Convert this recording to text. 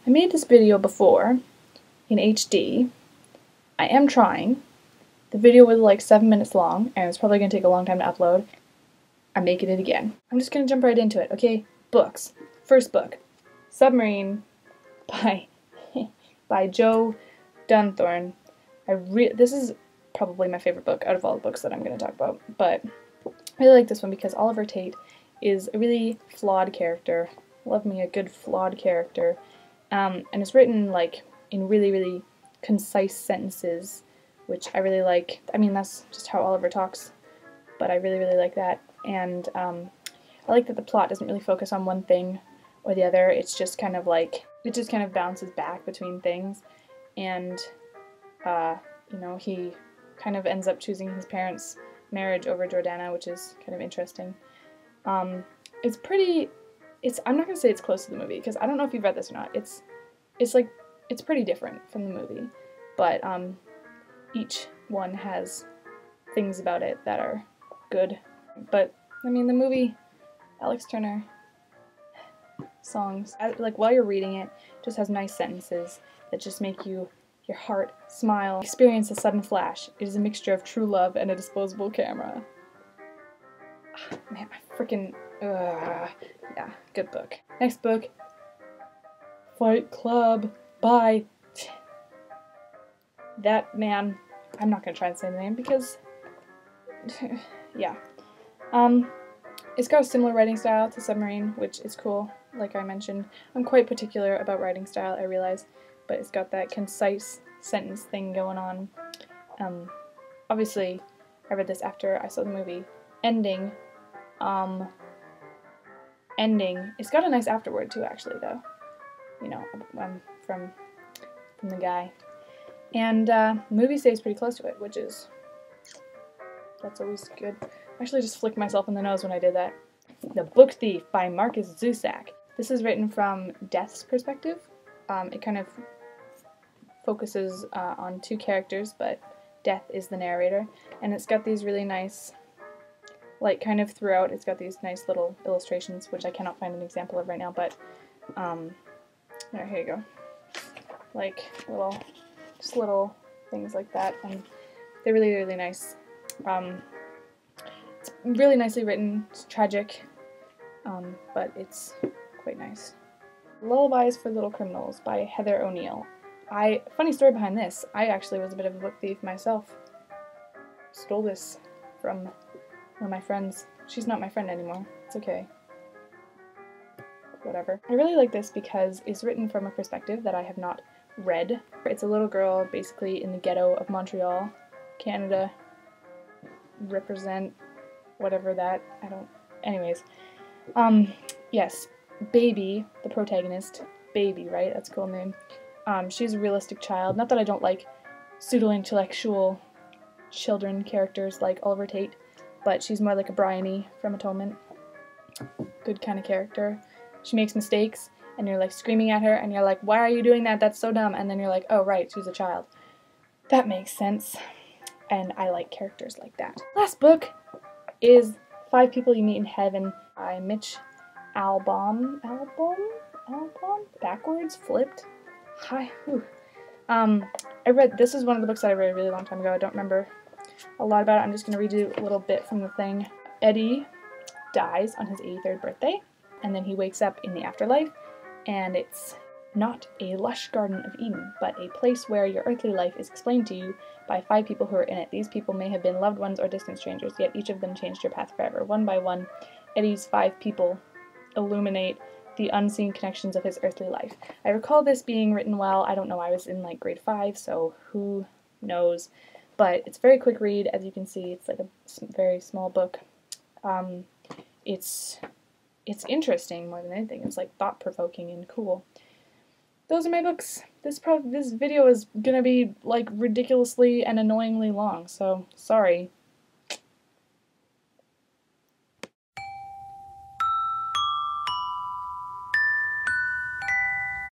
I made this video before in HD. I am trying. The video was like 7 minutes long, and it's probably going to take a long time to upload. I'm making it again. I'm just going to jump right into it, okay? Books. First book, Submarine by by Joe Dunthorne. This is probably my favorite book out of all the books that I'm going to talk about, but I really like this one because Oliver Tate is a really flawed character. Love me a good flawed character. And it's written like in really, really concise sentences, which I really like. I mean, that's just how Oliver talks, but I really, really like that. And I like that the plot doesn't really focus on one thing or the other. It's just kind of like, it just kind of bounces back between things. And, you know, he kind of ends up choosing his parents' marriage over Jordana, which is kind of interesting. I'm not going to say it's close to the movie, because I don't know if you've read this or not. It's pretty different from the movie, but each one has things about it that are good. But, I mean, the movie, Alex Turner songs, like, while you're reading it, just has nice sentences that just make your heart smile. Experience a sudden flash. It is a mixture of true love and a disposable camera. Man, I freaking, yeah, good book. Next book, Fight Club by that man. I'm not gonna try and say the name because, yeah. It's got a similar writing style to Submarine, which is cool, like I mentioned. I'm quite particular about writing style, I realize, but it's got that concise sentence thing going on. Obviously, I read this after I saw the movie. Ending, it's got a nice afterword too, actually, though. You know, from the guy. And the movie stays pretty close to it, which is, that's always good. I actually just flicked myself in the nose when I did that. The Book Thief by Markus Zusak. This is written from Death's perspective. It kind of focuses on two characters, but Death is the narrator. And it's got these really nice, like, kind of throughout, it's got these nice little illustrations, which I cannot find an example of right now, but, there, here you go. Like, just little things like that, and they're really, really nice. It's really nicely written, it's tragic, but it's quite nice. Lullabies for Little Criminals by Heather O'Neill. Funny story behind this, I actually was a bit of a book thief myself. Stole this from one of my friends. She's not my friend anymore. It's okay. Whatever. I really like this because it's written from a perspective that I have not read. It's a little girl basically in the ghetto of Montreal, Canada. Represent whatever that, anyways. Yes, Baby, the protagonist, Baby, right? That's a cool name. She's a realistic child. Not that I don't like pseudo-intellectual children characters like Oliver Tate, but she's more like a Bryony from Atonement. Good kind of character. She makes mistakes, and you're like screaming at her, and you're like, why are you doing that? That's so dumb. And then you're like, oh right, she's a child. That makes sense. And I like characters like that. Last book is 5 People You Meet in Heaven by Mitch. Albom? Backwards? Flipped? Hi. This is one of the books that I read a really long time ago. I don't remember a lot about it. I'm just going to read you a little bit from the thing. Eddie dies on his 83rd birthday, and then he wakes up in the afterlife, and it's not a lush Garden of Eden, but a place where your earthly life is explained to you by 5 people who are in it. These people may have been loved ones or distant strangers, yet each of them changed your path forever. One by one, Eddie's 5 people illuminate the unseen connections of his earthly life. I recall this being written well. I don't know, I was in like grade 5, so who knows. But it's a very quick read, as you can see. It's like a very small book. It's interesting more than anything. It's like thought-provoking and cool. Those are my books. This video is gonna be like ridiculously and annoyingly long, so sorry.